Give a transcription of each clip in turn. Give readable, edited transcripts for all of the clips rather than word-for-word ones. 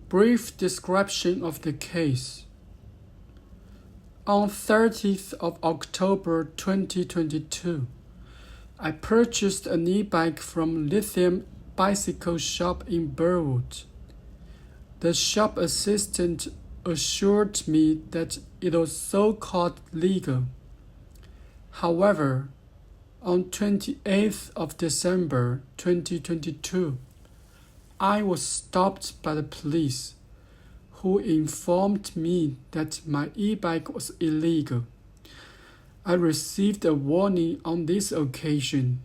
Brief description of the case. On 30th of October 2022, I purchased an e-bike from Lithium Bicycle Shop in Burwood. The shop assistant assured me that it was so-called legal. However, on 28th of December 2022, I was stopped by the police, who informed me that my e-bike was illegal. I received a warning on this occasion,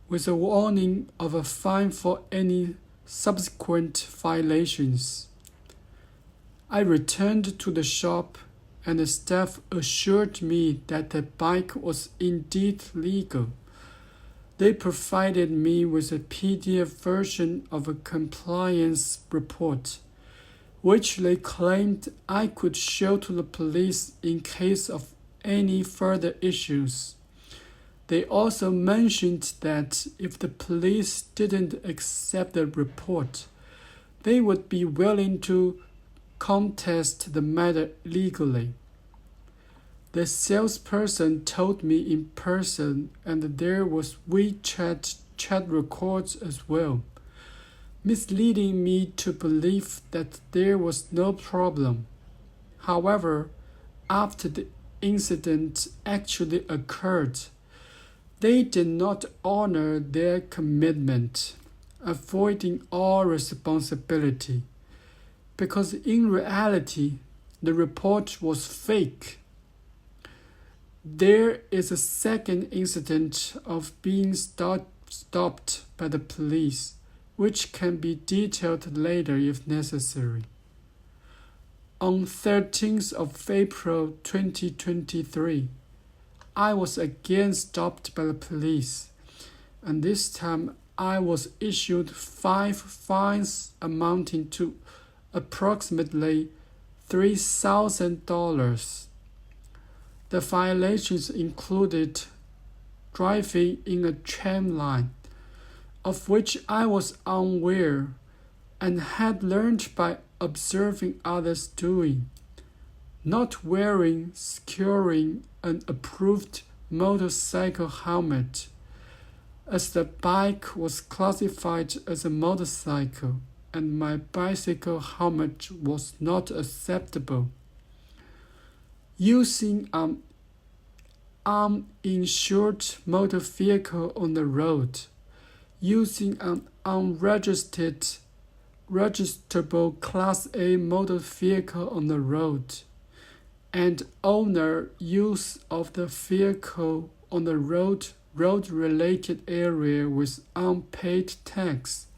with a warning of a fine for any subsequent violations. I returned to the shop, and the staff assured me that the bike was indeed legal. They provided me with a PDF version of a compliance report, which they claimed I could show to the police in case of any further issues. They also mentioned that if the police didn't accept the report, they would be willing to contest the matter legally. The salesperson told me in person, and there was WeChat chat records as well, misleading me to believe that there was no problem. However, after the incident actually occurred, they did not honor their commitment, avoiding all responsibility, because in reality, the report was fake. There is a second incident of being stopped by the police, which can be detailed later if necessary. On 13th of April 2023, I was again stopped by the police, and this time I was issued 5 fines amounting to approximately $3,000. The violations included driving in a tram line, of which I was unaware and had learned by observing others doing, not wearing, securing an approved motorcycle helmet, as the bike was classified as a motorcycle and my bicycle helmet was not acceptable. Using an uninsured motor vehicle on the road, using an registrable Class A motor vehicle on the road, and owner use of the vehicle on the road-related area with unpaid tax.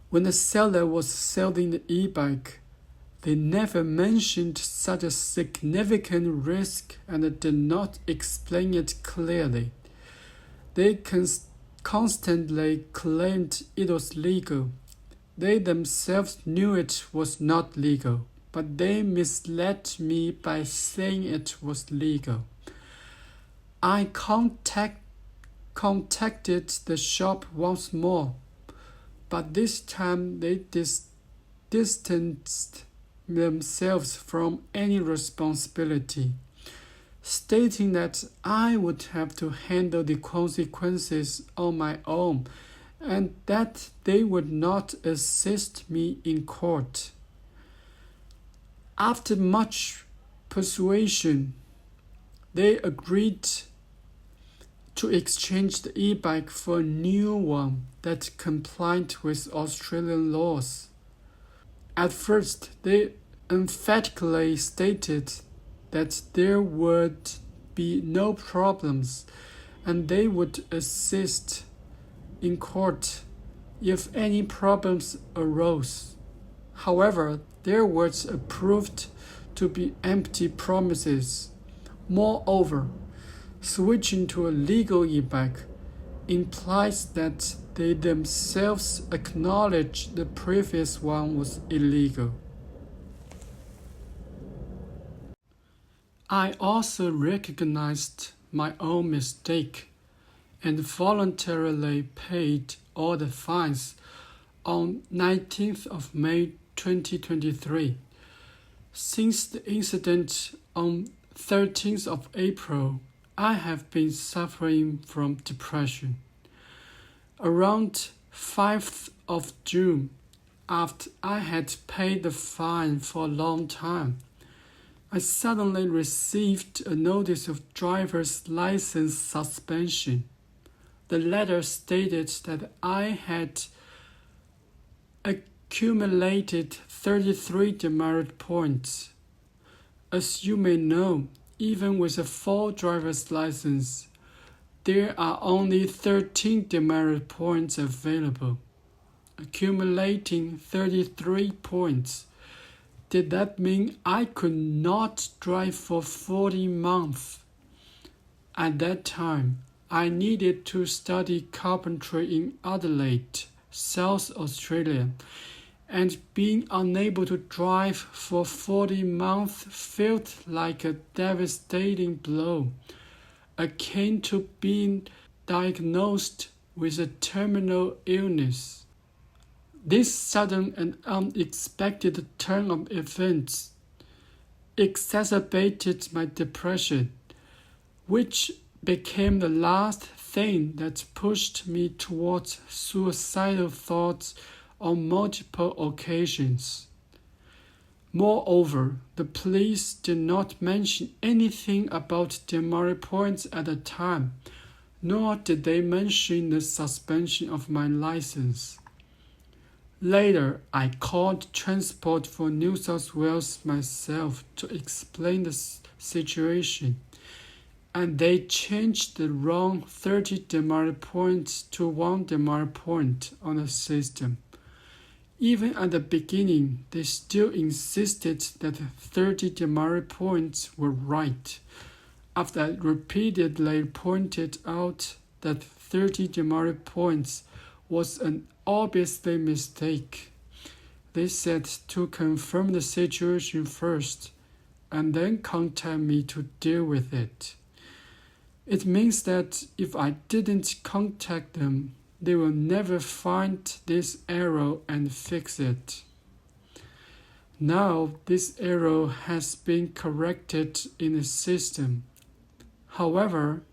When the seller was selling the e-bike, they never mentioned such a significant risk and did not explain it clearly. They constantly claimed it was legal. They themselves knew it was not legal, but they misled me by saying it was legal. I contacted the shop once more, but this time they distanced themselves from any responsibility, stating that I would have to handle the consequences on my own and that they would not assist me in court. After much persuasion, they agreed to exchange the e-bike for a new one that complied with Australian laws. At first, they emphatically stated that there would be no problems and they would assist in court if any problems arose. However, their words proved to be empty promises. Moreover, switching to a legal e-bike implies that they themselves acknowledge the previous one was illegal. I also recognized my own mistake and voluntarily paid all the fines on 19th of May 2023. Since the incident on 13th of April, I have been suffering from depression. Around 5th of June, after I had paid the fine for a long time, I suddenly received a notice of driver's license suspension. The letter stated that I had accumulated 33 demerit points. As you may know, even with a full driver's license, there are only 13 demerit points available. Accumulating 33 points. Did that mean I could not drive for 40 months? At that time, I needed to study carpentry in Adelaide, South Australia, and being unable to drive for 40 months felt like a devastating blow, akin to being diagnosed with a terminal illness. This sudden and unexpected turn of events exacerbated my depression, which became the last thing that pushed me towards suicidal thoughts on multiple occasions. Moreover, the police did not mention anything about demerit points at the time, nor did they mention the suspension of my license. Later, I called Transport for New South Wales myself to explain the situation, and they changed the wrong 30 demerit points to 1 demerit point on the system. Even at the beginning, they still insisted that 30 demerit points were right, after I repeatedly pointed out that 30 demerit points was an obviously mistake. They said to confirm the situation first and then contact me to deal with it. It means that if I didn't contact them, they will never find this error and fix it. Now this error has been corrected in the system. However,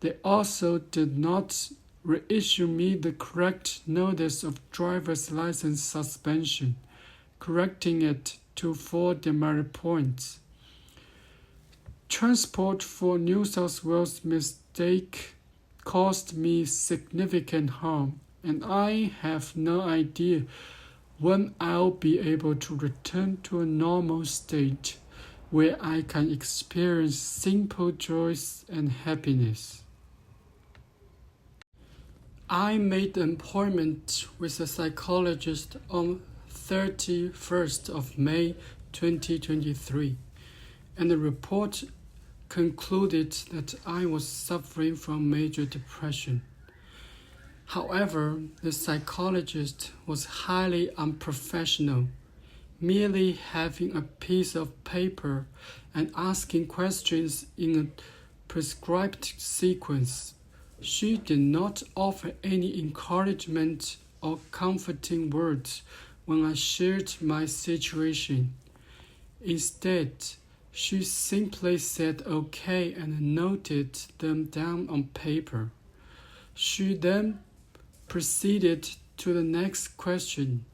they also did not reissue me the correct notice of driver's license suspension, correcting it to 4 demerit points. Transport for New South Wales mistake caused me significant harm, and I have no idea when I'll be able to return to a normal state where I can experience simple joys and happiness. I made an appointment with a psychologist on 31st of May 2023, and the report concluded that I was suffering from major depression. However, the psychologist was highly unprofessional, merely having a piece of paper and asking questions in a prescribed sequence. She did not offer any encouragement or comforting words when I shared my situation. Instead, she simply said okay and noted them down on paper. She then proceeded to the next question.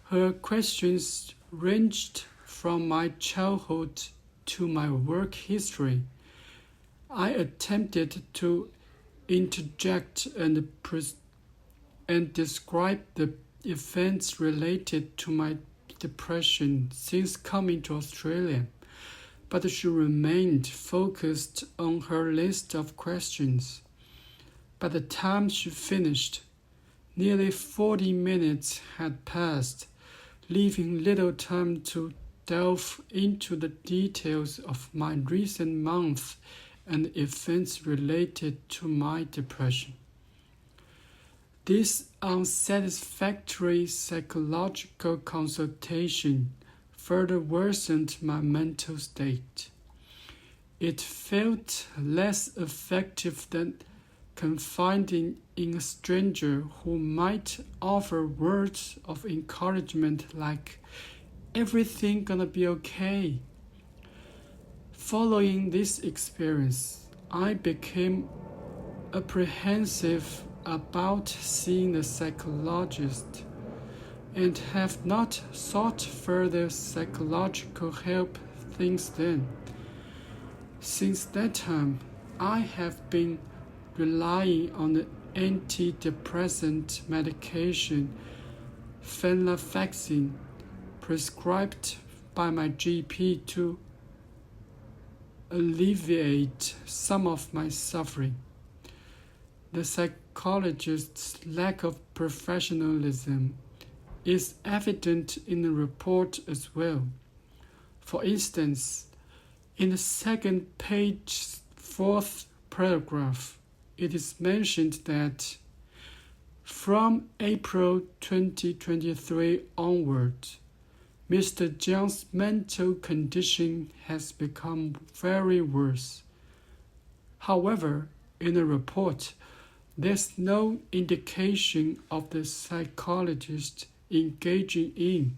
Her questions ranged from my childhood to my work history. I attempted to interject and describe the events related to my depression since coming to Australia, but she remained focused on her list of questions. By the time she finished, nearly 40 minutes had passed, leaving little time to delve into the details of my recent months and events related to my depression. This unsatisfactory psychological consultation further worsened my mental state. It felt less effective than confiding in a stranger who might offer words of encouragement like, "Everything gonna be okay." Following this experience, I became apprehensive about seeing a psychologist and have not sought further psychological help since then. Since that time, I have been relying on the antidepressant medication venlafaxine prescribed by my GP to alleviate some of my suffering. The psychologist's lack of professionalism is evident in the report as well. For instance, in the second page, fourth paragraph, it is mentioned that from April 2023 onward, Mr. Jiang's mental condition has become very worse. However, in the report, there's no indication of the psychologist engaging in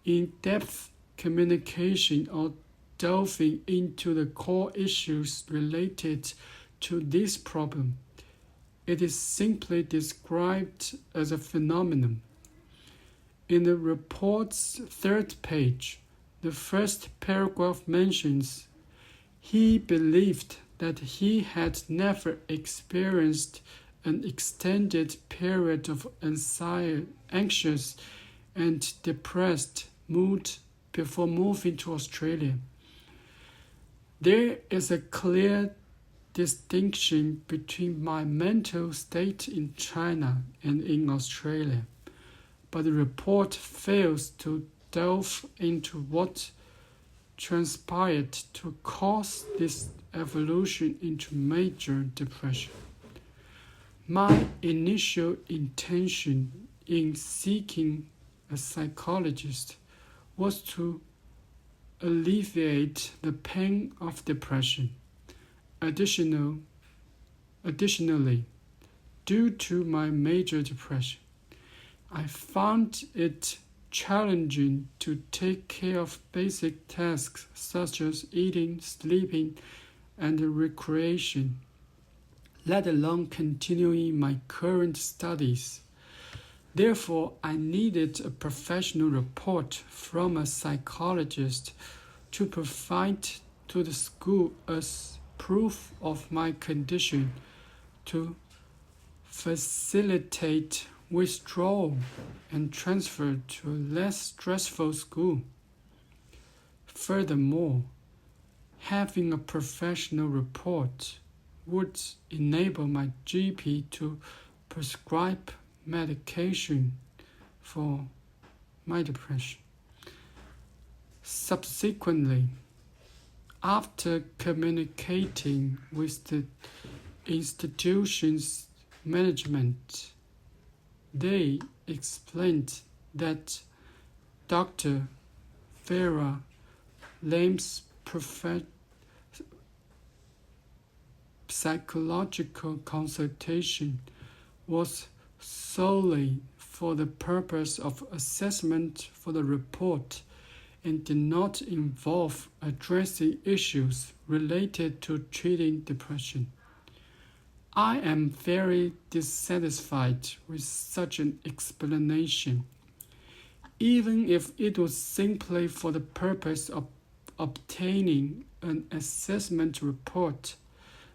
in-depth communication or delving into the core issues related to this problem. It is simply described as a phenomenon. In the report's third page, the first paragraph mentions he believed that he had never experienced an extended period of anxious and depressed mood before moving to Australia. There is a clear distinction between my mental state in China and in Australia, but the report fails to delve into what transpired to cause this evolution into major depression. My initial intention in seeking a psychologist was to alleviate the pain of depression. Additionally, due to my major depression, I found it challenging to take care of basic tasks such as eating, sleeping, and recreation, let alone continuing my current studies. Therefore, I needed a professional report from a psychologist to provide to the school as proof of my condition to facilitate withdrawal and transfer to a less stressful school. Furthermore, having a professional report would enable my GP to prescribe medication for my depression. Subsequently, after communicating with the institution's management, they explained that Dr. Vera Lam's psychological consultation was solely for the purpose of assessment for the report and did not involve addressing issues related to treating depression. I am very dissatisfied with such an explanation. Even if it was simply for the purpose of obtaining an assessment report,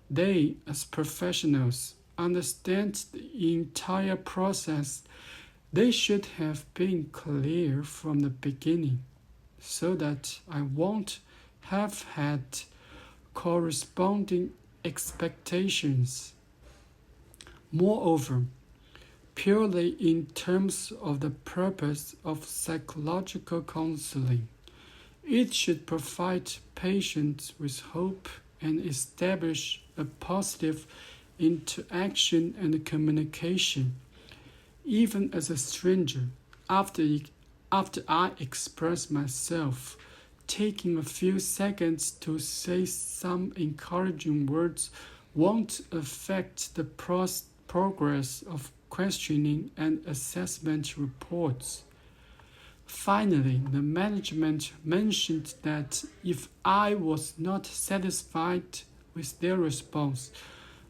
they, as professionals, understand the entire process. They should have been clear from the beginning, so that I won't have had corresponding expectations. Moreover, purely in terms of the purpose of psychological counseling, it should provide patients with hope and establish a positive interaction and communication. Even as a stranger, after I express myself, taking a few seconds to say some encouraging words won't affect the progress of questioning and assessment reports. Finally, the management mentioned that if I was not satisfied with their response,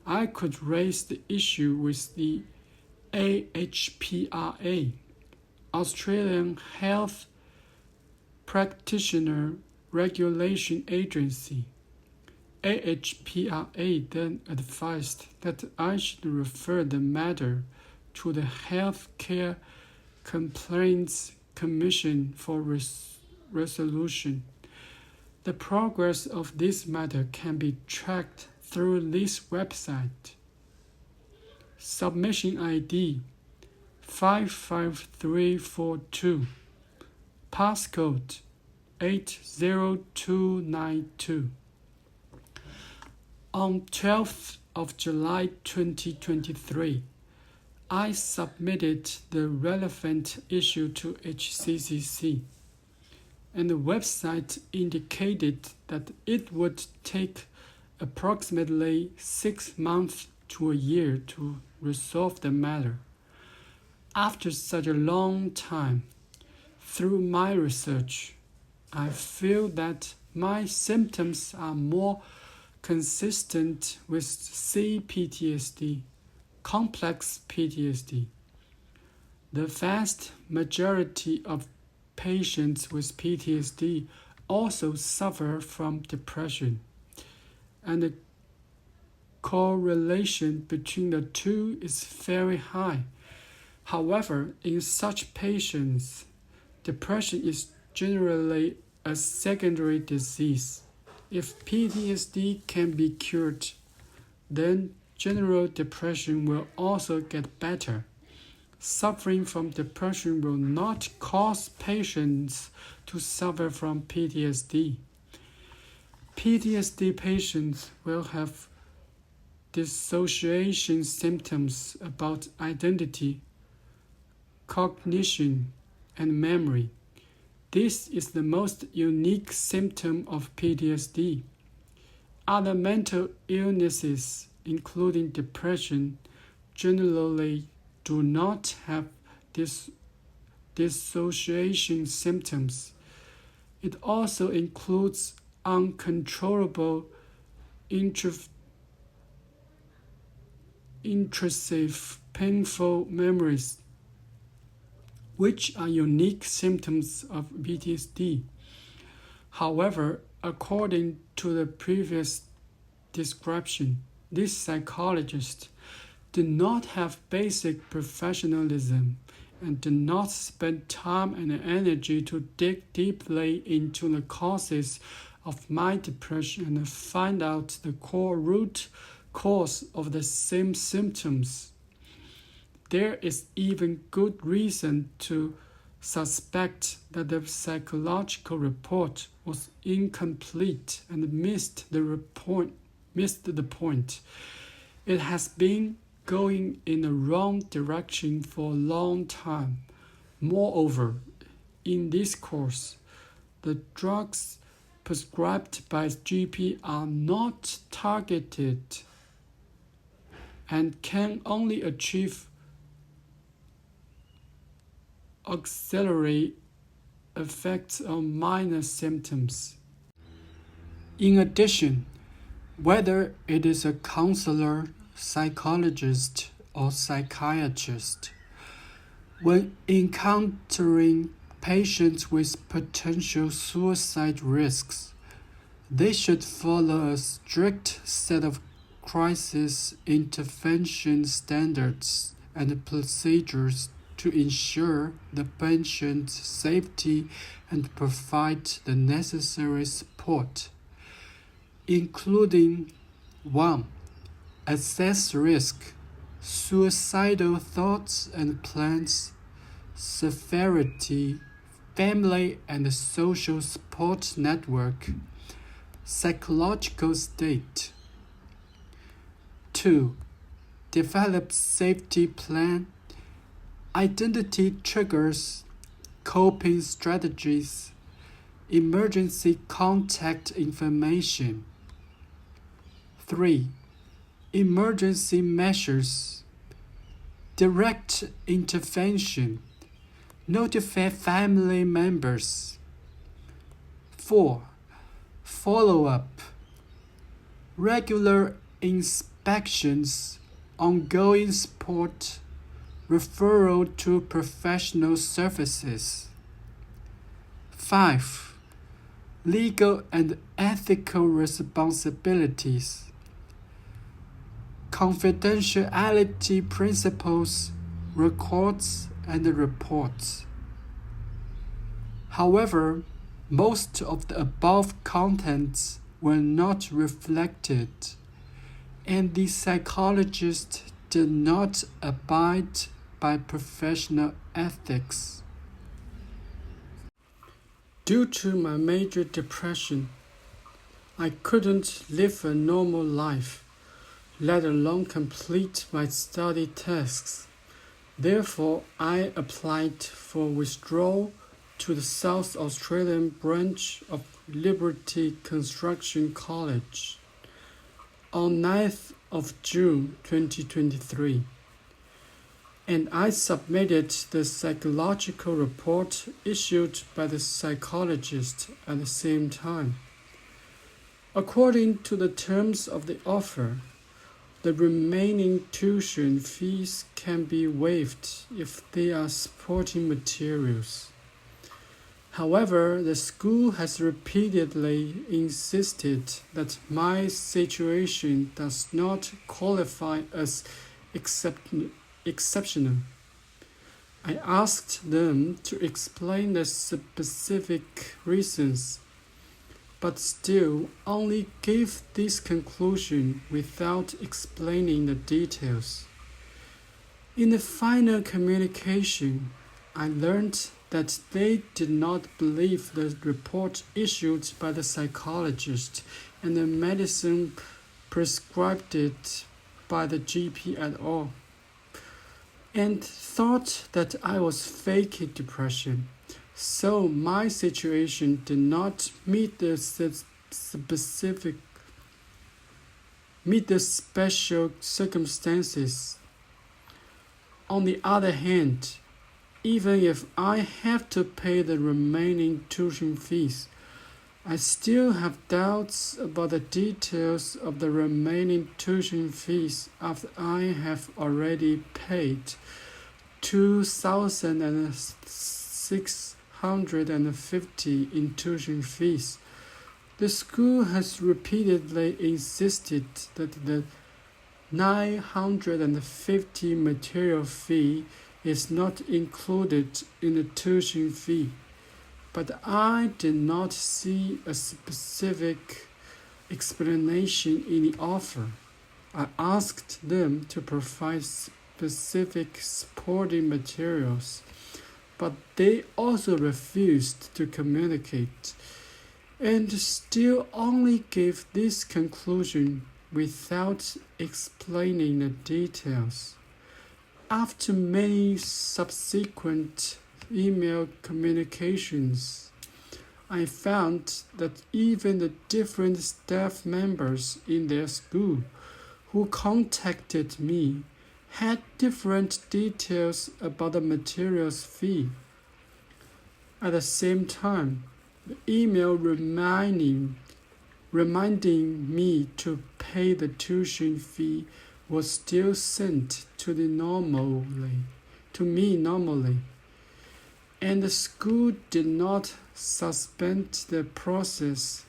I could raise the issue with the AHPRA, Australian Health Practitioner Regulation Agency. AHPRA then advised that I should refer the matter to the Healthcare Complaints Commission for resolution. The progress of this matter can be tracked through this website. Submission ID 55342, passcode 80292. On 12th of July 2023, I submitted the relevant issue to HCCC, and the website indicated that it would take approximately 6 months to a year to resolve the matter. After such a long time, through my research, I feel that my symptoms are more consistent with CPTSD, complex PTSD. The vast majority of patients with PTSD also suffer from depression, and the correlation between the two is very high. However, in such patients, depression is generally a secondary disease. If PTSD can be cured, then general depression will also get better. Suffering from depression will not cause patients to suffer from PTSD. PTSD patients will have dissociation symptoms about identity, cognition, and memory. This is the most unique symptom of PTSD. Other mental illnesses, including depression, generally do not have dissociation symptoms. It also includes uncontrollable intrusive painful memories, which are unique symptoms of PTSD. However, according to the previous description, this psychologist did not have basic professionalism and did not spend time and energy to dig deeply into the causes of my depression and find out the core root cause of the same symptoms. There is even good reason to suspect that the psychological report was incomplete and missed the point. It has been going in the wrong direction for a long time. Moreover, in this course, the drugs prescribed by GP are not targeted and can only achieve auxiliary effects on minor symptoms. In addition, whether it is a counselor, psychologist, or psychiatrist, when encountering patients with potential suicide risks, they should follow a strict set of crisis intervention standards and procedures to ensure the patient's safety and provide the necessary support, including 1. Assess risk, suicidal thoughts and plans, severity, family and social support network, psychological state. 2. Develop safety plan, identity triggers, coping strategies, emergency contact information. 3. emergency measures, direct intervention, notify family members. 4. Follow-up, regular inspections, ongoing support, referral to professional services. 5. Legal and ethical responsibilities, confidentiality principles, records, and reports. However, most of the above contents were not reflected, and the psychologist did not abide by professional ethics. Due to my major depression, I couldn't live a normal life, let alone complete my study tasks. Therefore, I applied for withdrawal to the South Australian branch of Liberty Construction College on 9th of June 2023. And I submitted the psychological report issued by the psychologist at the same time. According to the terms of the offer, the remaining tuition fees can be waived if they are supporting materials. However, the school has repeatedly insisted that my situation does not qualify as exceptional. I asked them to explain the specific reasons, but still only gave this conclusion without explaining the details. In the final communication, I learned that they did not believe the report issued by the psychologist and the medicine prescribed by the GP at all, and thought that I was faking depression. So my situation did not meet the special circumstances. On the other hand, even if I have to pay the remaining tuition fees, I still have doubts about the details of the remaining tuition fees after I have already paid $2,650 in tuition fees. The school has repeatedly insisted that the $950 material fee is not included in the tuition fee, but I did not see a specific explanation in the offer. I asked them to provide specific supporting materials, but they also refused to communicate, and still only gave this conclusion without explaining the details. After many subsequent email communications, I found that even the different staff members in their school who contacted me had different details about the materials fee. At the same time, the email reminding me to pay the tuition fee was still sent to me normally, and the school did not suspend the process.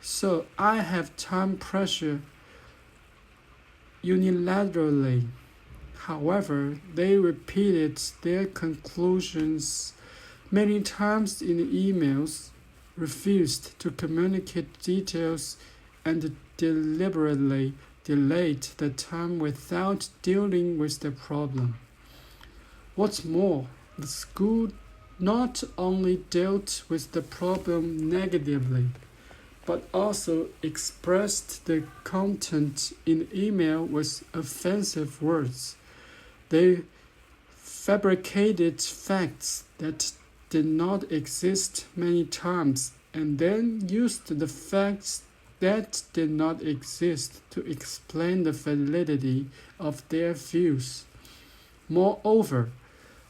So I have time pressure unilaterally. However, they repeated their conclusions many times in the emails, refused to communicate details, and deliberately delayed the time without dealing with the problem. What's more, the school not only dealt with the problem negatively, but also expressed the content in the email with offensive words. They fabricated facts that did not exist many times, and then used the facts that did not exist to explain the validity of their views. Moreover,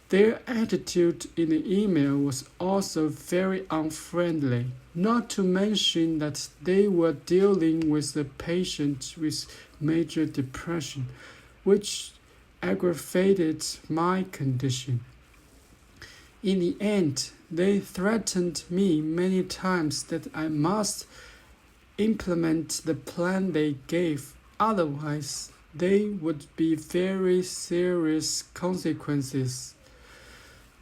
their attitude in the email was also very unfriendly, not to mention that they were dealing with a patient with major depression, which aggravated my condition. In the end, they threatened me many times that I must implement the plan they gave, otherwise there would be very serious consequences.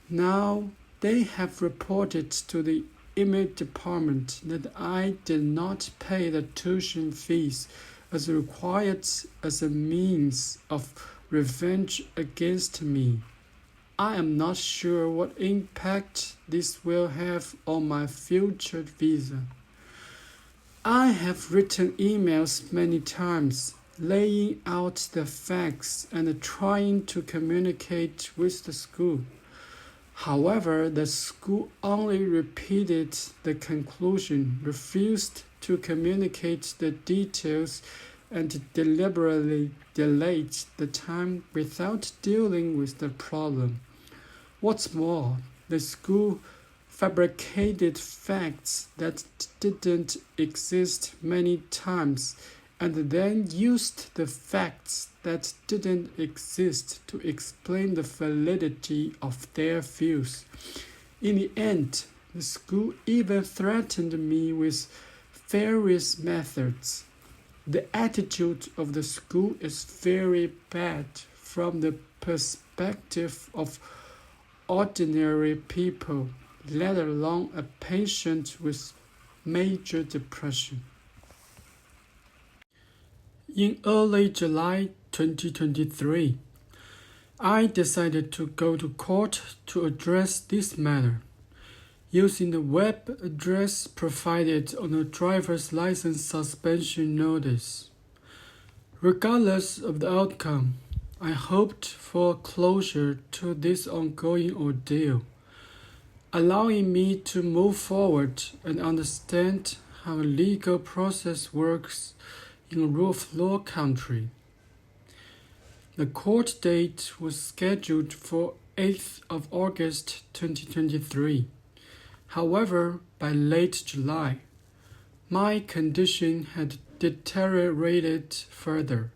Now they have reported to the email department that I did not pay the tuition fees as required as a means of revenge against me. I am not sure what impact this will have on my future visa. I have written emails many times, laying out the facts and trying to communicate with the school. However, the school only repeated the conclusion, refused to communicate the details, and deliberately delayed the time without dealing with the problem. What's more, the school fabricated facts that didn't exist many times and then used the facts that didn't exist to explain the validity of their views. In the end, the school even threatened me with various methods. The attitude of the school is very bad from the perspective of ordinary people, let alone a patient with major depression. In early July 2023, I decided to go to court to address this matter, using the web address provided on the driver's license suspension notice. Regardless of the outcome, I hoped for closure to this ongoing ordeal, allowing me to move forward and understand how a legal process works in a rule of law country. The court date was scheduled for 8th of August 2023. However, by late July, my condition had deteriorated further,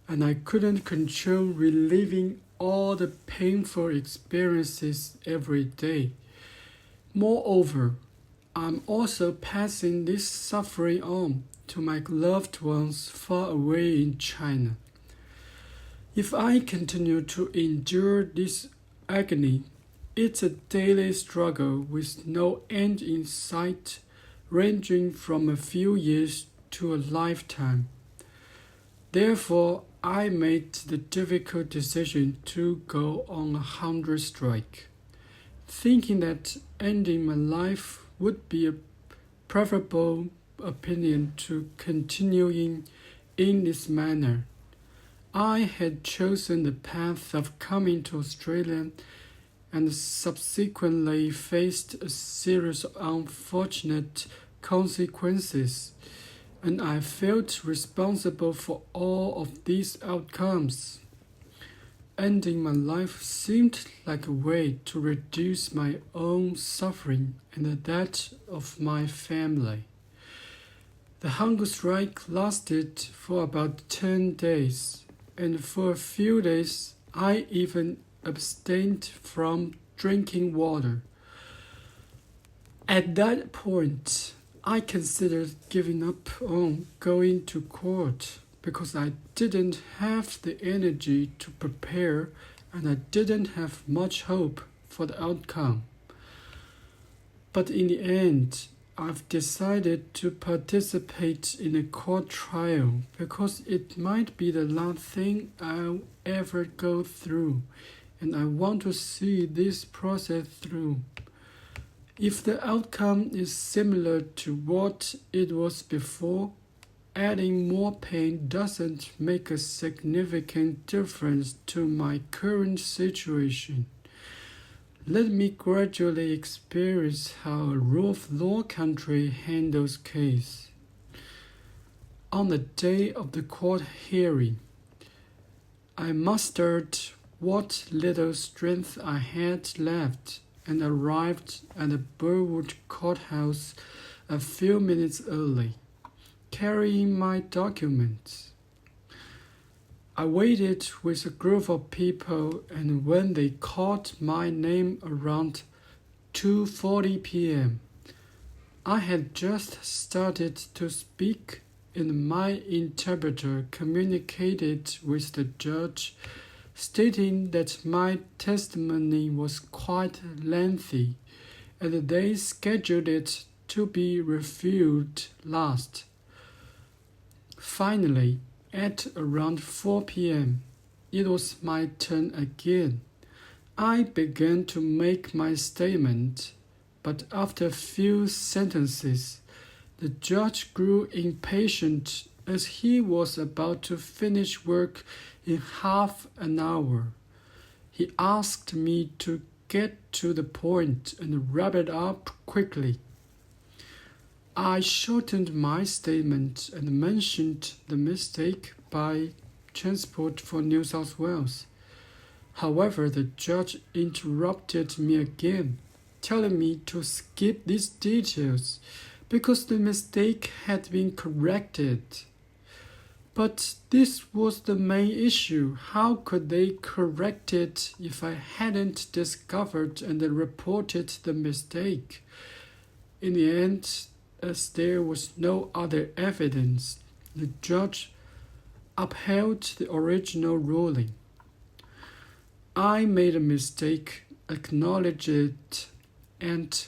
and I couldn't control reliving all the painful experiences every day. Moreover, I'm also passing this suffering on to my loved ones far away in China. If I continue to endure this agony, it's a daily struggle with no end in sight, ranging from a few years to a lifetime. Therefore, I made the difficult decision to go on a hunger strike, thinking that ending my life would be a preferable opinion to continuing in this manner. I had chosen the path of coming to Australia and subsequently faced a series of unfortunate consequences, and I felt responsible for all of these outcomes. Ending my life seemed like a way to reduce my own suffering and that of my family. The hunger strike lasted for about 10 days, and for a few days I even abstained from drinking water. At that point, I considered giving up on going to court because I didn't have the energy to prepare and I didn't have much hope for the outcome. But in the end, I've decided to participate in a court trial because it might be the last thing I'll ever go through, and I want to see this process through. If the outcome is similar to what it was before, adding more pain doesn't make a significant difference to my current situation. Let me gradually experience how a rule of law country handles case. On the day of the court hearing, I mustered what little strength I had left and arrived at the Burwood courthouse a few minutes early, carrying my documents. I waited with a group of people, and when they called my name around 2:40 p.m., I had just started to speak, and my interpreter communicated with the judge, stating that my testimony was quite lengthy, and they scheduled it to be reviewed last. Finally, at around 4 p.m., it was my turn again. I began to make my statement, but after a few sentences, the judge grew impatient as he was about to finish work in half an hour. He asked me to get to the point and wrap it up quickly. I shortened my statement and mentioned the mistake by Transport for New South Wales. However, the judge interrupted me again, telling me to skip these details because the mistake had been corrected. But this was the main issue. How could they correct it if I hadn't discovered and reported the mistake? In the end, as there was no other evidence, the judge upheld the original ruling. I made a mistake, acknowledged it, and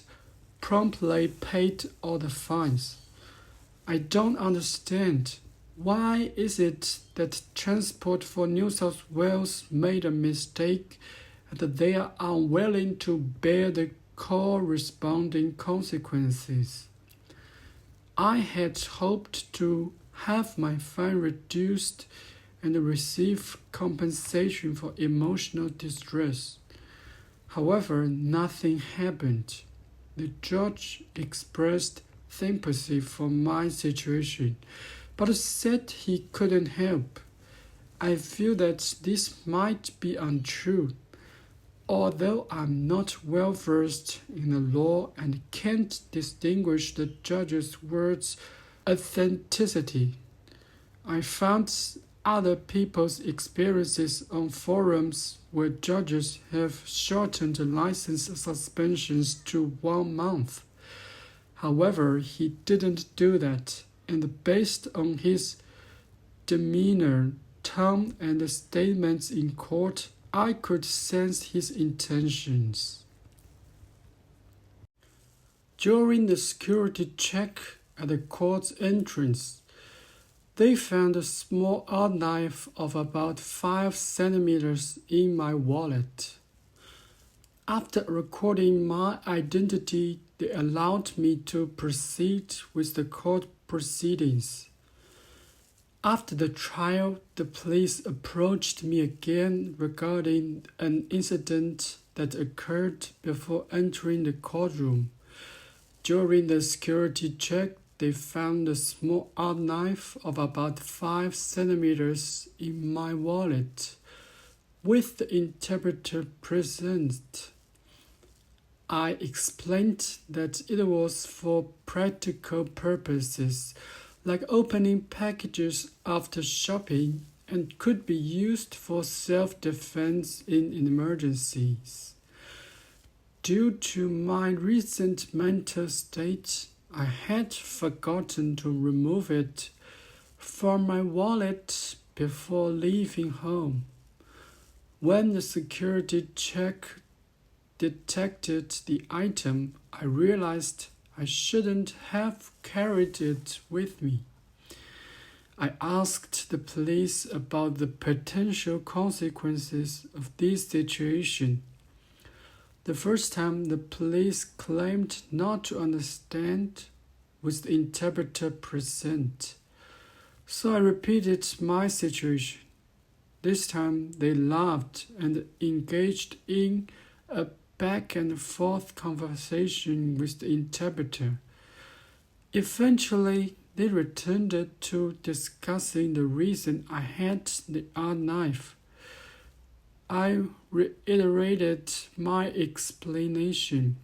promptly paid all the fines. I don't understand. Why is it that Transport for New South Wales made a mistake and that they are unwilling to bear the corresponding consequences? I had hoped to have my fine reduced and receive compensation for emotional distress. However, nothing happened. The judge expressed sympathy for my situation, but said he couldn't help. I feel that this might be untrue. Although I'm not well versed in the law and can't distinguish the judge's words' authenticity, I found other people's experiences on forums where judges have shortened license suspensions to 1 month. However, he didn't do that, and based on his demeanor, tone, and statements in court, I could sense his intentions. During the security check at the court's entrance, they found a small art knife of about 5 centimeters in my wallet. After recording my identity, they allowed me to proceed with the court proceedings. After the trial, the police approached me again regarding an incident that occurred before entering the courtroom. During the security check, they found a small art knife of about 5 centimeters in my wallet, with the interpreter present. I explained that it was for practical purposes, like opening packages after shopping, and could be used for self-defense in emergencies. Due to my recent mental state, I had forgotten to remove it from my wallet before leaving home. When the security check detected the item, I realized I shouldn't have carried it with me. I asked the police about the potential consequences of this situation. The first time, the police claimed not to understand with the interpreter present. So I repeated my situation. This time, they laughed and engaged in a back and forth conversation with the interpreter. Eventually, They returned to discussing the reason I had the art knife. I reiterated my explanation,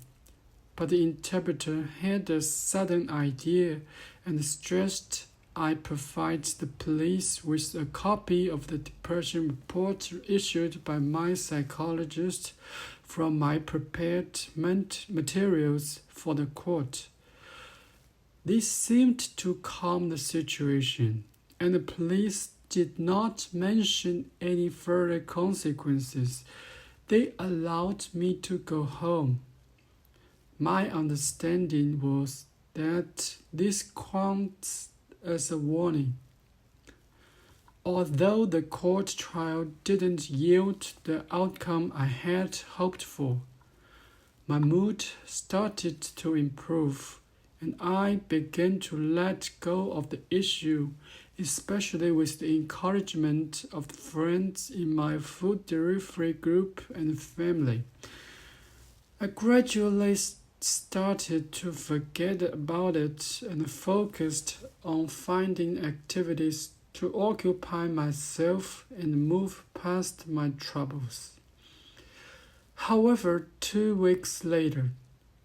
but the interpreter had a sudden idea and stressed I provide the police with a copy of the depression report issued by my psychologist from my prepared materials for the court. This seemed to calm the situation, and the police did not mention any further consequences. They allowed me to go home. My understanding was that this counts as a warning. Although the court trial didn't yield the outcome I had hoped for, my mood started to improve, and I began to let go of the issue, especially with the encouragement of friends in my food delivery group and family. I gradually started to forget about it and focused on finding activities to occupy myself and move past my troubles. However, 2 weeks later,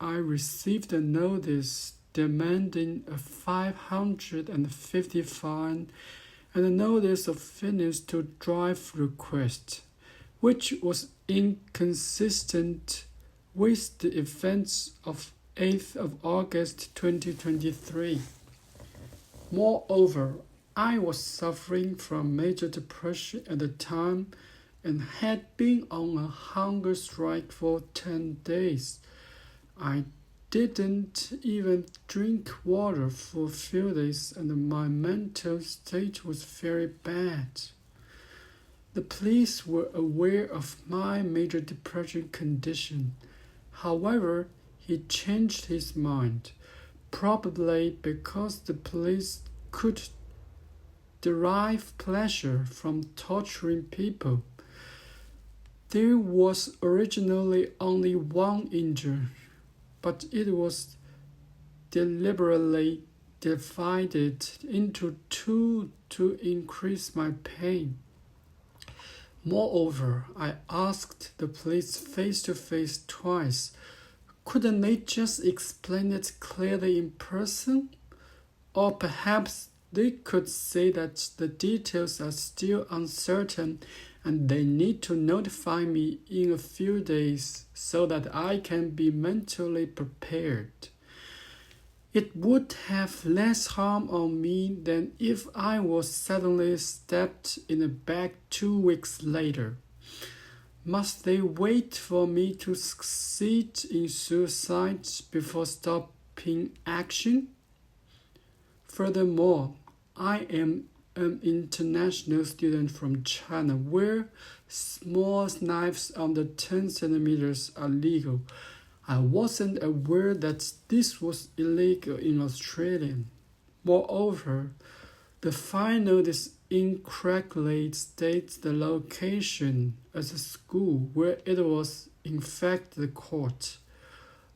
I received a notice demanding a $550 fine and a notice of fitness to drive request, which was inconsistent with the events of 8th of August 2023. Moreover, I was suffering from major depression at the time and had been on a hunger strike for 10 days. I didn't even drink water for a few days and my mental state was very bad. The police were aware of my major depression condition. However, he changed his mind, probably because the police could derive pleasure from torturing people. There was originally only one injury, but it was deliberately divided into 2 to increase my pain. Moreover, I asked the police face-to-face twice. Couldn't they just explain it clearly in person? Or perhaps they could say that the details are still uncertain and they need to notify me in a few days so that I can be mentally prepared. It would have less harm on me than if I was suddenly stabbed in the back 2 weeks later. Must they wait for me to succeed in suicide before stopping action? Furthermore, I am an international student from China where small knives under 10 centimeters are legal. I wasn't aware that this was illegal in Australia. Moreover, the fine notice incorrectly states the location as a school where it was in fact the court.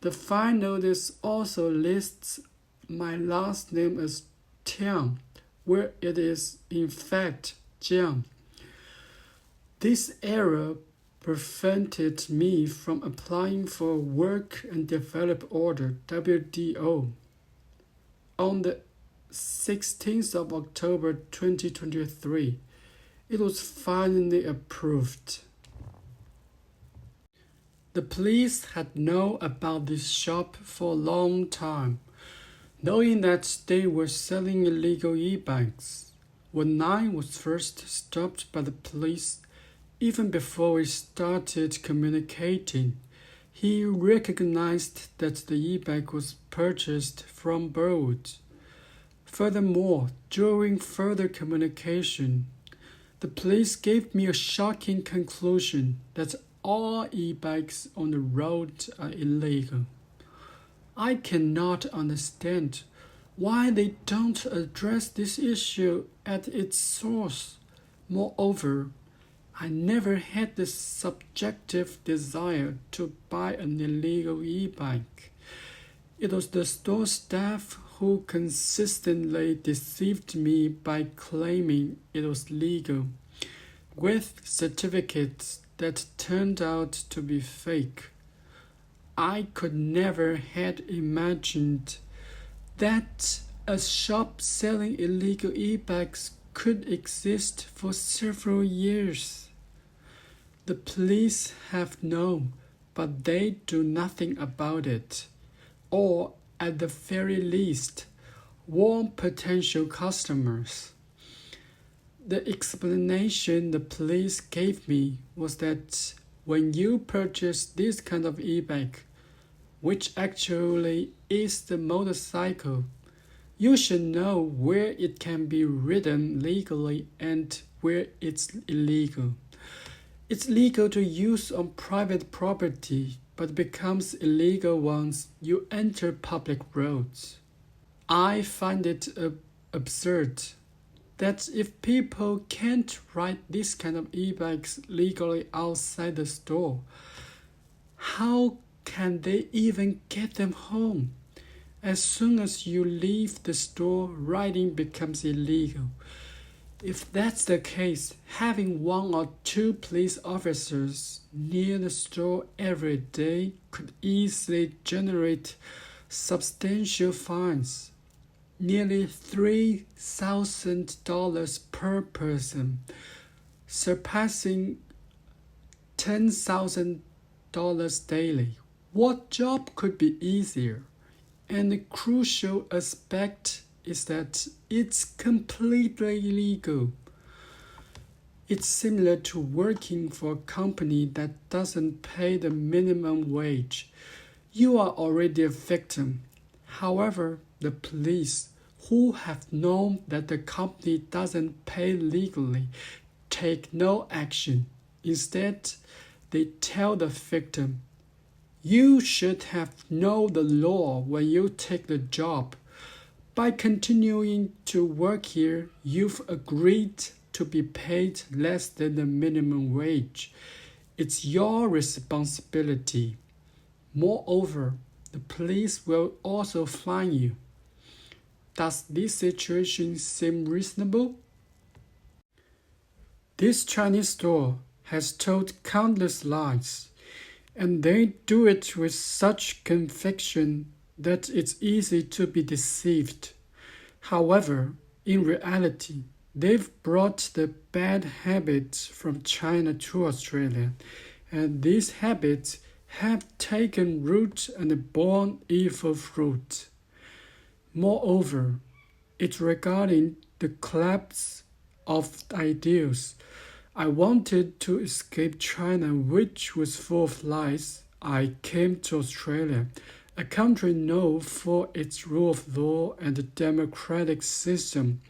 The fine notice also lists my last name as Tian, where it is in fact Jiang. This error prevented me from applying for a Work and Develop Order (WDO) on the 16th of October 2023. It was finally approved. The police had known about this shop for a long time, knowing that they were selling illegal e-bikes. When I was first stopped by the police, even before we started communicating, he recognized that the e-bike was purchased from Burwood. Furthermore, during further communication, the police gave me a shocking conclusion that all e-bikes on the road are illegal. I cannot understand why they don't address this issue at its source. Moreover, I never had the subjective desire to buy an illegal e-bike. It was the store staff who consistently deceived me by claiming it was legal, with certificates that turned out to be fake. I could never had imagined that a shop selling illegal e-bikes could exist for several years. The police have known, but they do nothing about it, or at the very least, warn potential customers. The explanation the police gave me was that when you purchase this kind of e-bike, which actually is the motorcycle, you should know where it can be ridden legally and where it's illegal. It's legal to use on private property, but becomes illegal once you enter public roads. I find it absurd that if people can't ride this kind of e-bikes legally outside the store, how can they even get them home? As soon as you leave the store, riding becomes illegal. If that's the case, having 1 or 2 police officers near the store every day could easily generate substantial fines, nearly $3,000 per person, surpassing $10,000 daily. What job could be easier? And the crucial aspect is that it's completely legal. It's similar to working for a company that doesn't pay the minimum wage. You are already a victim. However, the police, who have known that the company doesn't pay legally, take no action. Instead, they tell the victim, "You should have known the law when you take the job. By continuing to work here, you've agreed to be paid less than the minimum wage. It's your responsibility. Moreover, the police will also fine you." Does this situation seem reasonable? This Chinese store has told countless lies, and they do it with such conviction that it's easy to be deceived. However, in reality, they've brought the bad habits from China to Australia, and these habits have taken root and borne evil fruit. Moreover, it's regarding the collapse of ideals. I wanted to escape China, which was full of lies. I came to Australia, a country known for its rule of law and a democratic system,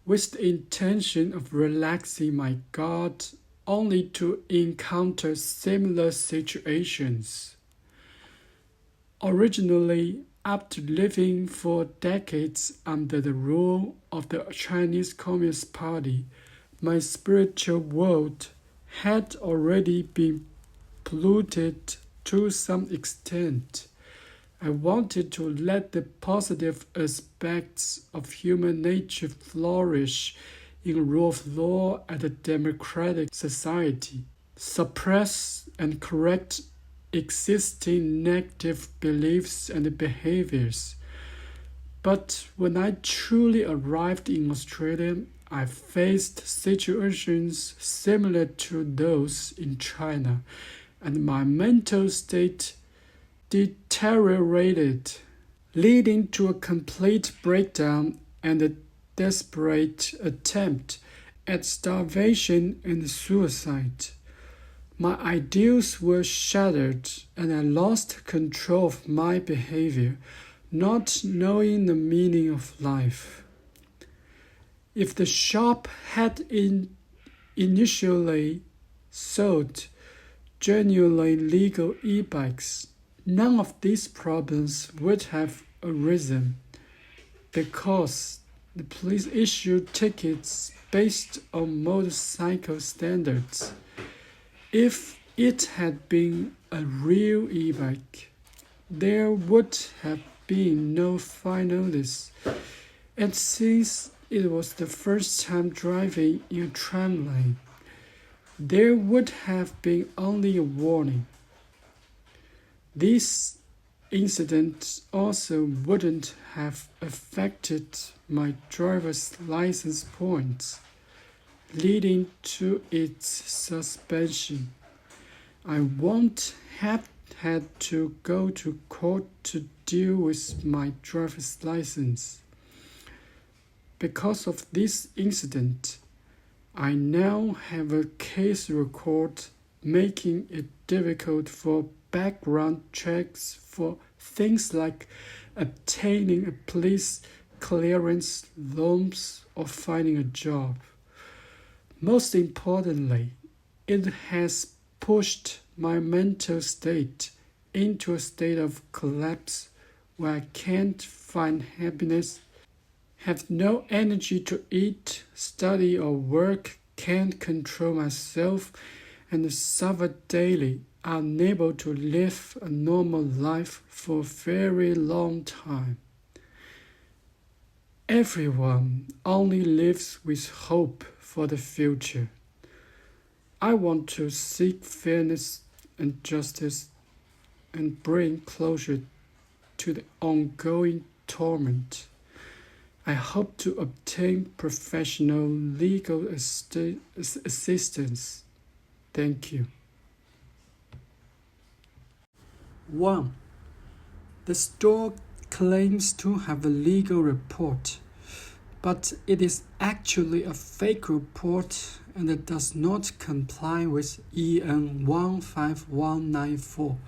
with the intention of relaxing my guard only to encounter similar situations. Originally, after living for decades under the rule of the Chinese Communist Party, my spiritual world had already been polluted to some extent. I wanted to let the positive aspects of human nature flourish in rule of law and a democratic society, suppress and correct existing negative beliefs and behaviors. But when I truly arrived in Australia, I faced situations similar to those in China, and my mental state deteriorated, leading to a complete breakdown and a desperate attempt at starvation and suicide. My ideals were shattered, and I lost control of my behavior, not knowing the meaning of life. If the shop had initially sold genuinely legal e-bikes, none of these problems would have arisen, because the police issued tickets based on motorcycle standards. If it had been a real e-bike, there would have been no finalists, and since it was the first time driving in a tram lane, there would have been only a warning. This incident also wouldn't have affected my driver's license points, leading to its suspension. I won't have had to go to court to deal with my driver's license. Because of this incident, I now have a case record making it difficult for background checks for things like obtaining a police clearance, loans, or finding a job. Most importantly, it has pushed my mental state into a state of collapse where I can't find happiness, have no energy to eat, study, or work, can't control myself, and suffer daily, unable to live a normal life for a very long time. Everyone only lives with hope for the future. I want to seek fairness and justice and bring closure to the ongoing torment. I hope to obtain professional legal assistance. Thank you. 1. The store claims to have a legal report, but it is actually a fake report and it does not comply with EN 15194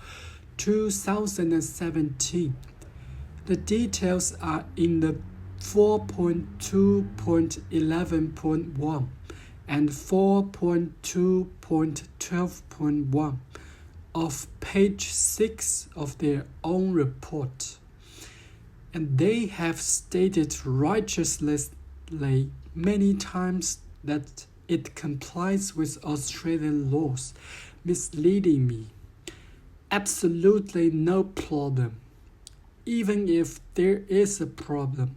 2017. The details are in the 4.2.11.1 and 4.2.12.1 of page 6 of their own report. And they have stated righteously many times that it complies with Australian laws, misleading me. Absolutely no problem. Even if there is a problem,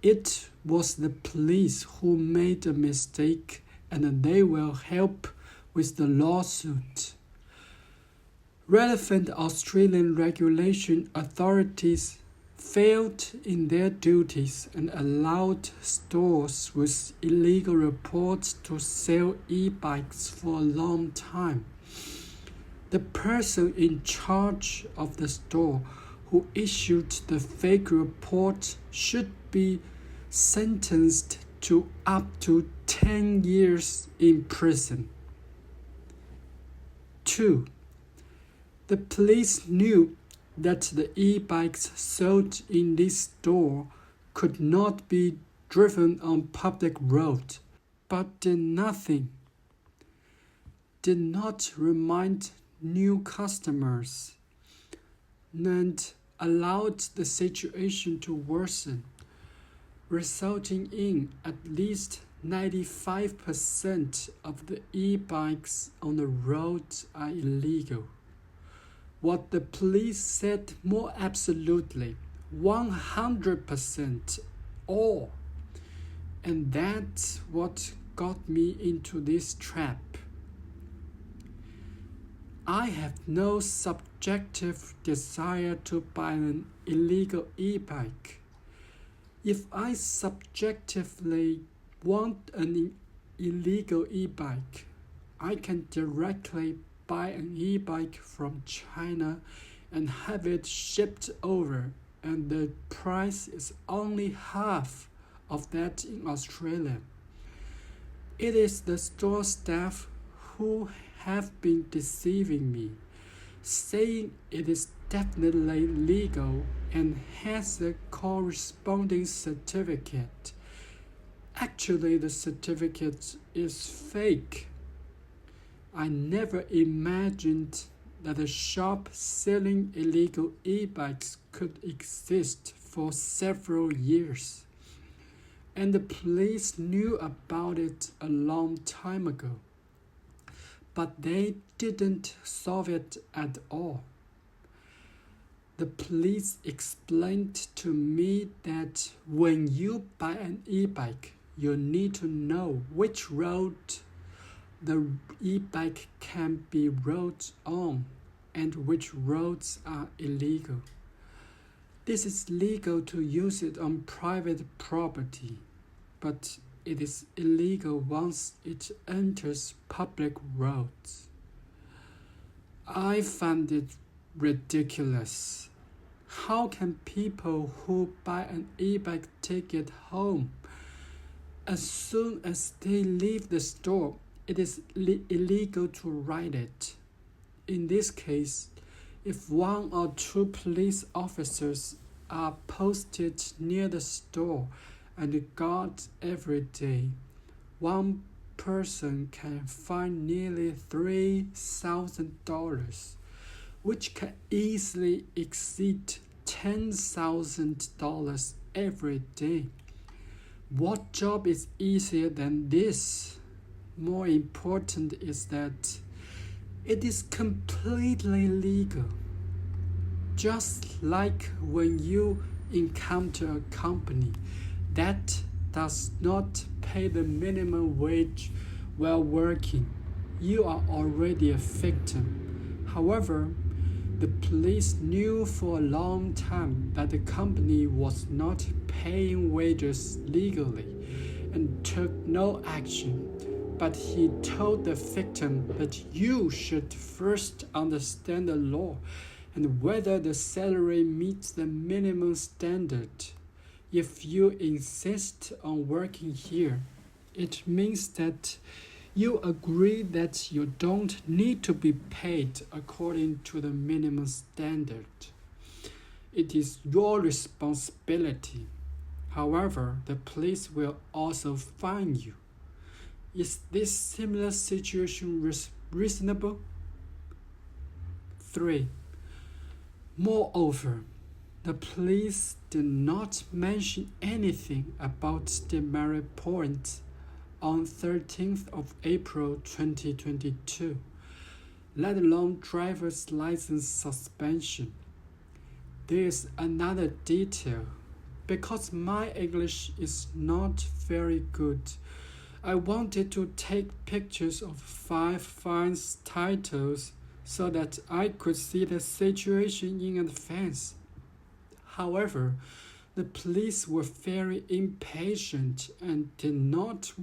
it was the police who made a mistake and they will help with the lawsuit. Relevant Australian regulation authorities failed in their duties and allowed stores with illegal reports to sell e-bikes for a long time. The person in charge of the store who issued the fake report should be sentenced to up to 10 years in prison. 2. The police knew that the e-bikes sold in this store could not be driven on public road, but did nothing. Did not remind new customers and allowed the situation to worsen, resulting in at least 95% of the e-bikes on the road are illegal. What the police said more absolutely, 100% all. And that's what got me into this trap. I have no subjective desire to buy an illegal e-bike. If I subjectively want an illegal e-bike, I can directly buy an e-bike from China and have it shipped over, and the price is only half of that in Australia. It is the store staff who have been deceiving me, saying it is definitely legal and has a corresponding certificate. Actually, the certificate is fake. I never imagined that a shop selling illegal e-bikes could exist for several years, and the police knew about it a long time ago, but they didn't solve it at all. The police explained to me that when you buy an e-bike, you need to know which road the e-bike can be rode on and which roads are illegal. This is legal to use it on private property, but it is illegal once it enters public roads. I found it ridiculous. How can people who buy an e-bike take it home? As soon as they leave the store, it is illegal to ride it. In this case, if one or two police officers are posted near the store and guard every day, one person can find nearly $3,000, which can easily exceed $10,000 every day. What job is easier than this? More important is that it is completely legal. Just like when you encounter a company that does not pay the minimum wage while working, you are already a victim. However, the police knew for a long time that the company was not paying wages legally and took no action. But he told the victim that you should first understand the law and whether the salary meets the minimum standard. If you insist on working here, it means that you agree that you don't need to be paid according to the minimum standard. It is your responsibility. However, the police will also fine you. Is this similar situation reasonable? 3. Moreover, the police did not mention anything about demerit points on 13th of April 2022, let alone driver's license suspension. There is another detail. Because my English is not very good, I wanted to take pictures of 5 fines titles so that I could see the situation in advance. However, the police were very impatient and did not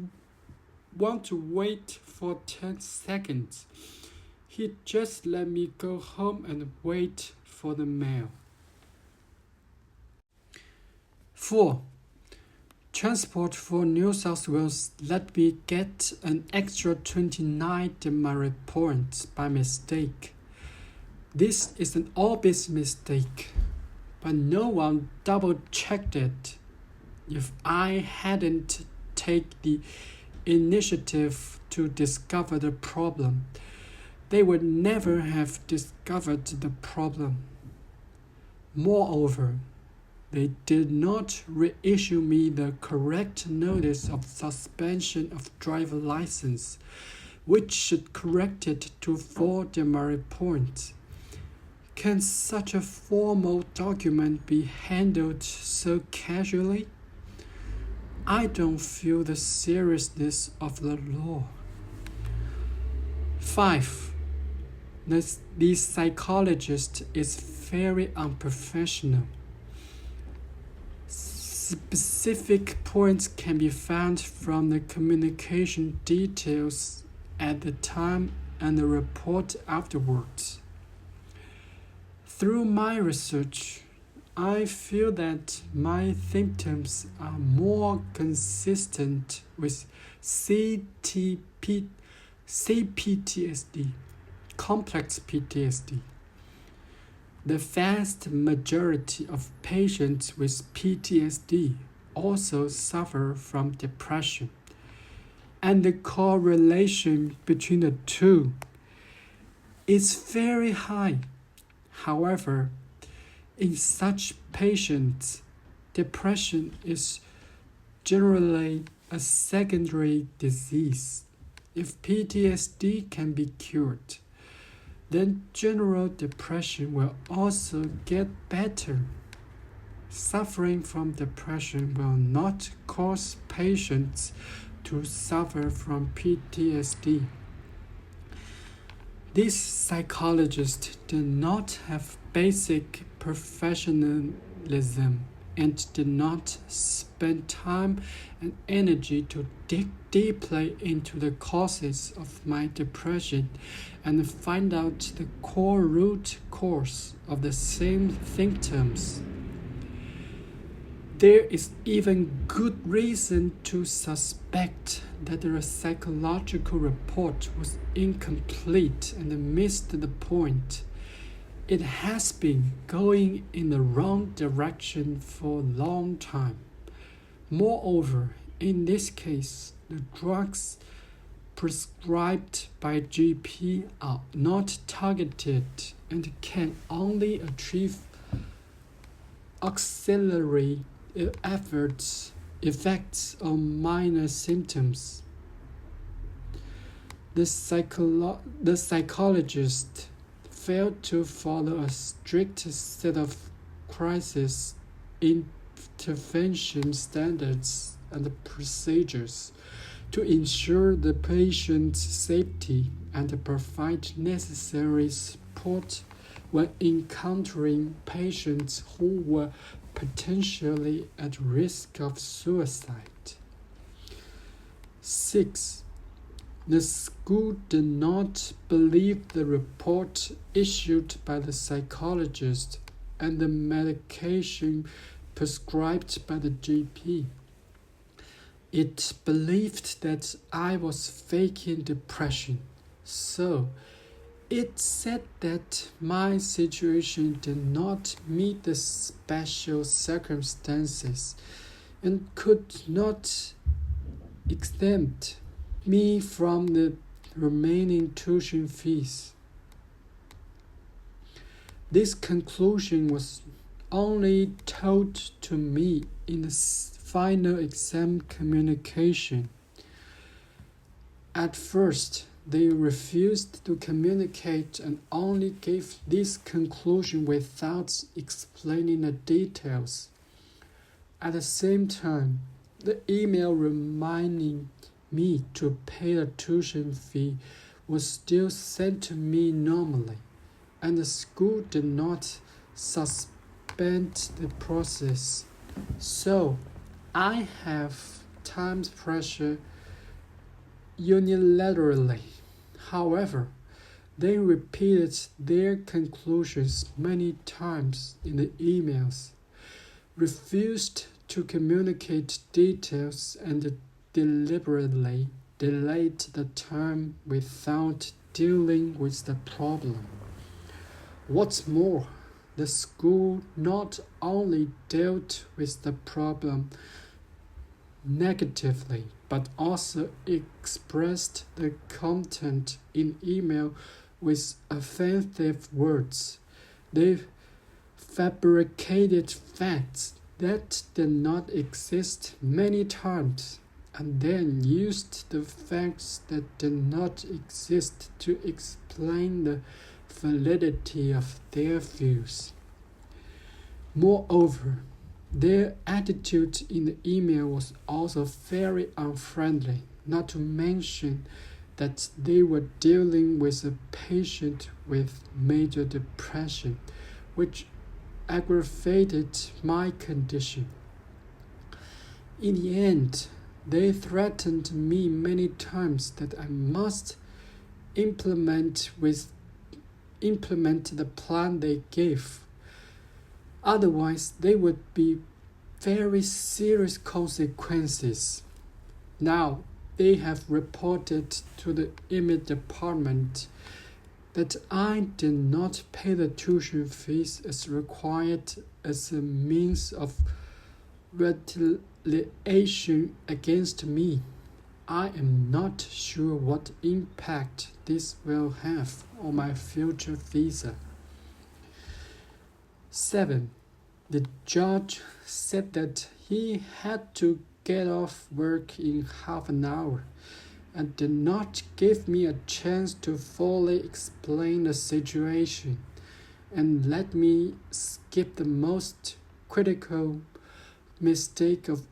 want to wait for 10 seconds. He just let me go home and wait for the mail. 4. Transport for New South Wales let me get an extra 29 demerit points by mistake. This is an obvious mistake, but no one double-checked it. If I hadn't taken the initiative to discover the problem, they would never have discovered the problem. Moreover, they did not reissue me the correct notice of suspension of driver license, which should correct it to 4 demerit points. Can such a formal document be handled so casually? I don't feel the seriousness of the law. 5. The psychologist is very unprofessional. Specific points can be found from the communication details at the time and the report afterwards. Through my research, I feel that my symptoms are more consistent with CPTSD, complex PTSD. The vast majority of patients with PTSD also suffer from depression, and the correlation between the two is very high. However, in such patients, depression is generally a secondary disease. If PTSD can be cured, then general depression will also get better. Suffering from depression will not cause patients to suffer from PTSD. This psychologist did not have basic professionalism and did not spend time and energy to dig deeply into the causes of my depression and find out the core root cause of the same symptoms. There is even good reason to suspect that the psychological report was incomplete and missed the point. It has been going in the wrong direction for a long time. Moreover, in this case, the drugs prescribed by GP are not targeted and can only achieve auxiliary effects on minor symptoms. The psychologist failed to follow a strict set of crisis intervention standards and procedures to ensure the patient's safety and provide necessary support when encountering patients who were potentially at risk of suicide. 6. The school did not believe the report issued by the psychologist and the medication prescribed by the GP. It believed that I was faking depression, so it said that my situation did not meet the special circumstances and could not exempt me from the remaining tuition fees. This conclusion was only told to me in the final exam communication. At first, they refused to communicate and only gave this conclusion without explaining the details. At the same time, the email reminding me to pay the tuition fee was still sent to me normally, and the school did not suspend the process. So, I have times pressure unilaterally. However, they repeated their conclusions many times in the emails, refused to communicate details, and deliberately delayed the time without dealing with the problem. What's more, the school not only dealt with the problem negatively, but also expressed the content in email with offensive words. They fabricated facts that did not exist many times, and then used the facts that did not exist to explain the validity of their views. Moreover, their attitude in the email was also very unfriendly, not to mention that they were dealing with a patient with major depression, which aggravated my condition. In the end, they threatened me many times that I must implement the plan they gave. Otherwise, there would be very serious consequences. Now, they have reported to the email department that I did not pay the tuition fees as required as a means of retaliation against me. I am not sure what impact this will have on my future visa. 7. The judge said that he had to get off work in half an hour, and did not give me a chance to fully explain the situation, and let me skip the most critical mistake of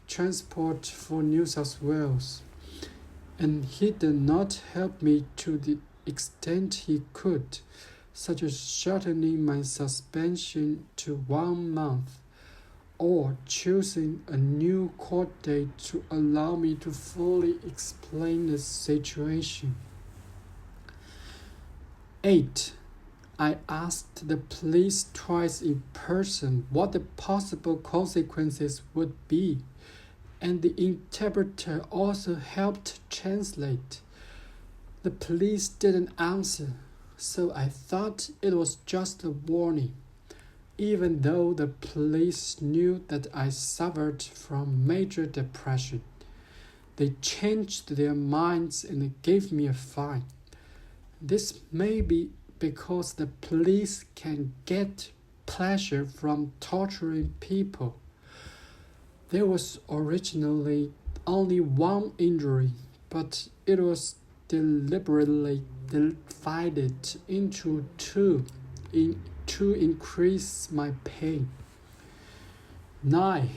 Transport for New South Wales. And he did not help me to the extent he could, such as shortening my suspension to 1 month, or choosing a new court date to allow me to fully explain the situation. 8. I asked the police twice in person what the possible consequences would be, and the interpreter also helped translate. The police didn't answer, so I thought it was just a warning, even though the police knew that I suffered from major depression. They changed their minds and gave me a fine. This may be because the police can get pleasure from torturing people. There was originally only one injury, but it was deliberately divided into two to increase my pain. 9.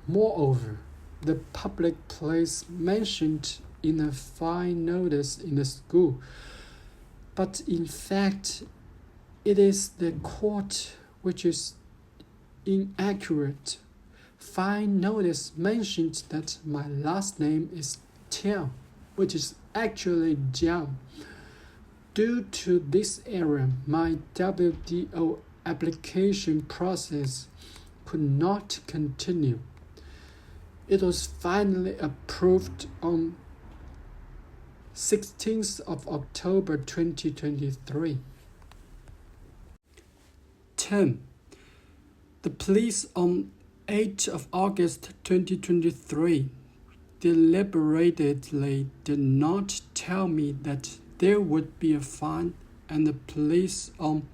Moreover, the public place mentioned in a fine notice in the school, but in fact it is the court which is inaccurate. Fine notice mentioned that my last name is Tian, which is actually Jiang. Due to this error, my WDO application process could not continue. It was finally approved on 16th of October 2023. 10. The police on 8th of August 2023 deliberately did not tell me that there would be a fine, and the police on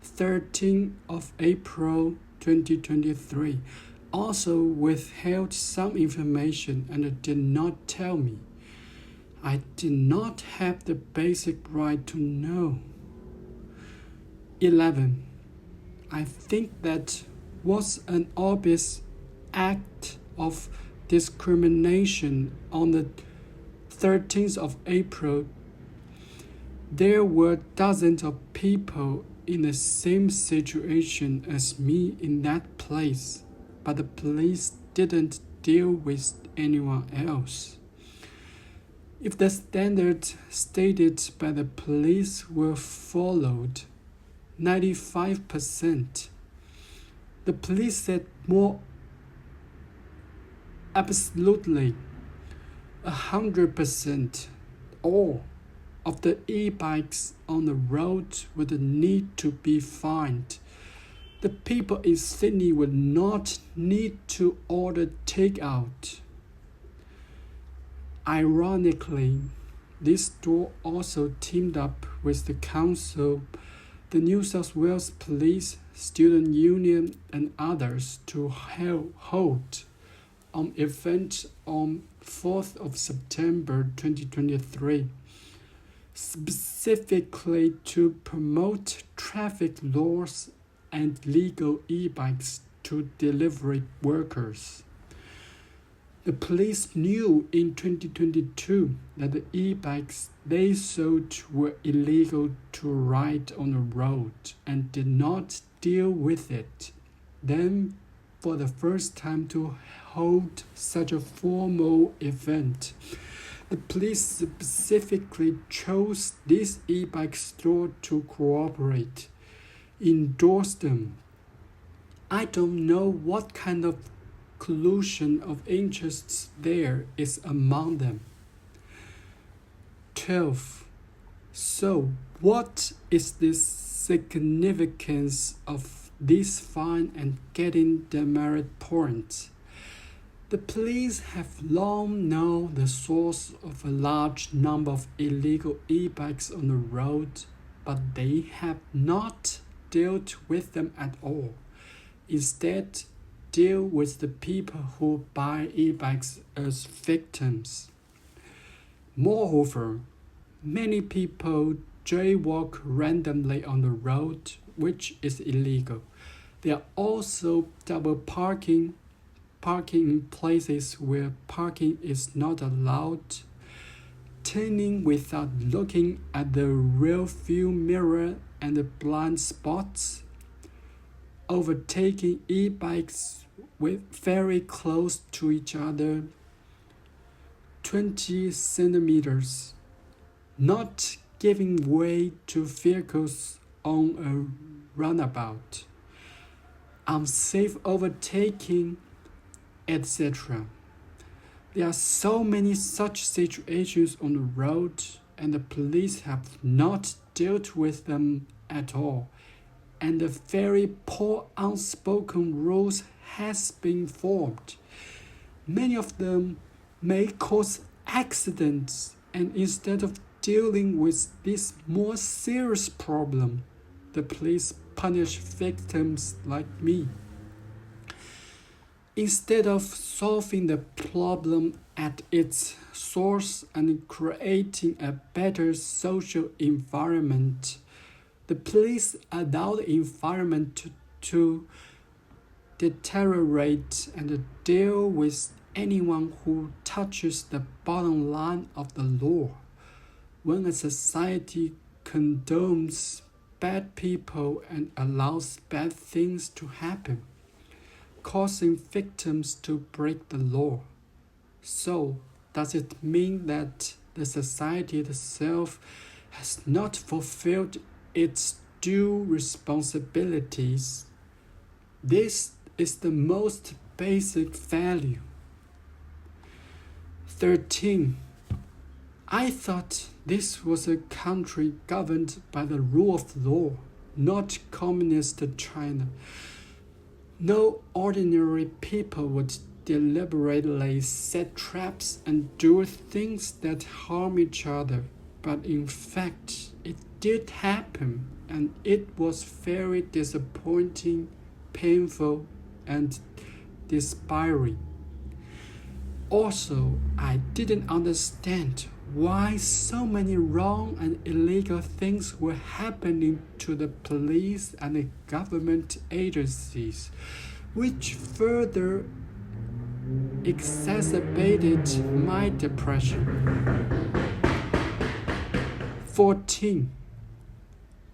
13th of April 2023 also withheld some information and did not tell me. I did not have the basic right to know. 11. I think that was an obvious act of discrimination on the 13th of April. There were dozens of people in the same situation as me in that place, but the police didn't deal with anyone else. If the standards stated by the police were followed, 95%. The police said more absolutely, 100%, all of the e-bikes on the road would need to be fined. The people in Sydney would not need to order takeout. Ironically, this store also teamed up with the council, the New South Wales Police, Student Union, and others to hold an event on 4th of September 2023, specifically to promote traffic laws and legal e-bikes to delivery workers. The police knew in 2022 that the e-bikes they sold were illegal to ride on the road and did not deal with it. Then, for the first time to hold such a formal event, the police specifically chose this e-bike store to cooperate, endorse them. I don't know what kind of collusion of interests there is among them. 12. So, what is the significance of this fine and getting demerit points? The police have long known the source of a large number of illegal e-bikes on the road, but they have not dealt with them at all. Instead, deal with the people who buy e-bikes as victims. Moreover, many people jaywalk randomly on the road, which is illegal. There are also double parking in places where parking is not allowed, turning without looking at the rear view mirror and the blind spots, overtaking e-bikes with very close to each other, 20 centimeters, not giving way to vehicles on a runabout, unsafe overtaking, etc. There are so many such situations on the road, and the police have not dealt with them at all, and a very poor unspoken rules has been formed. Many of them may cause accidents, and instead of dealing with this more serious problem, the police punish victims like me. Instead of solving the problem at its source and creating a better social environment, the police allow the environment to deteriorate and deal with anyone who touches the bottom line of the law. When a society condones bad people and allows bad things to happen, causing victims to break the law, so does it mean that the society itself has not fulfilled its due responsibilities? This is the most basic value. 13. I thought this was a country governed by the rule of law, not communist China. No ordinary people would deliberately set traps and do things that harm each other, but in fact, it did happen, and it was very disappointing, painful, and despairing. Also, I didn't understand why so many wrong and illegal things were happening to the police and the government agencies, which further exacerbated my depression. 14.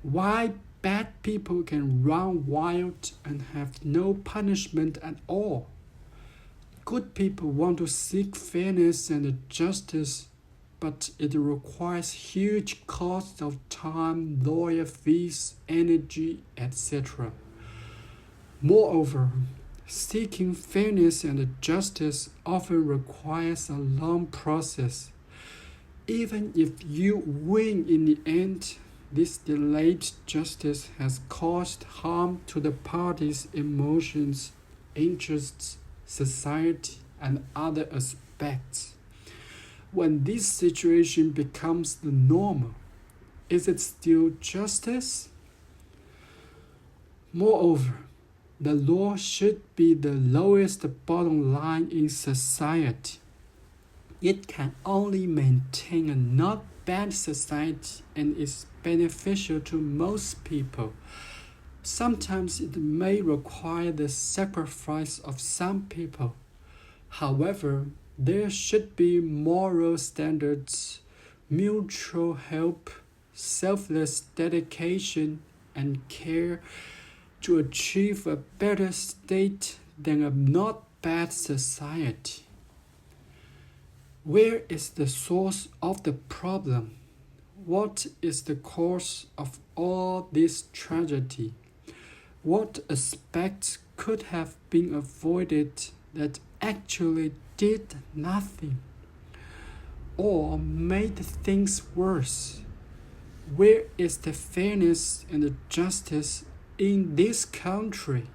Why bad people can run wild and have no punishment at all? Good people want to seek fairness and justice, but it requires huge costs of time, lawyer fees, energy, etc. Moreover, seeking fairness and justice often requires a long process. Even if you win in the end, this delayed justice has caused harm to the party's emotions, interests, society, and other aspects. When this situation becomes the normal, is it still justice? Moreover, the law should be the lowest bottom line in society. It can only maintain a not bad society and is beneficial to most people. Sometimes it may require the sacrifice of some people. However, there should be moral standards, mutual help, selfless dedication, and care to achieve a better state than a not bad society. Where is the source of the problem? What is the cause of all this tragedy? What aspects could have been avoided that actually did nothing or made things worse? Where is the fairness and the justice in this country?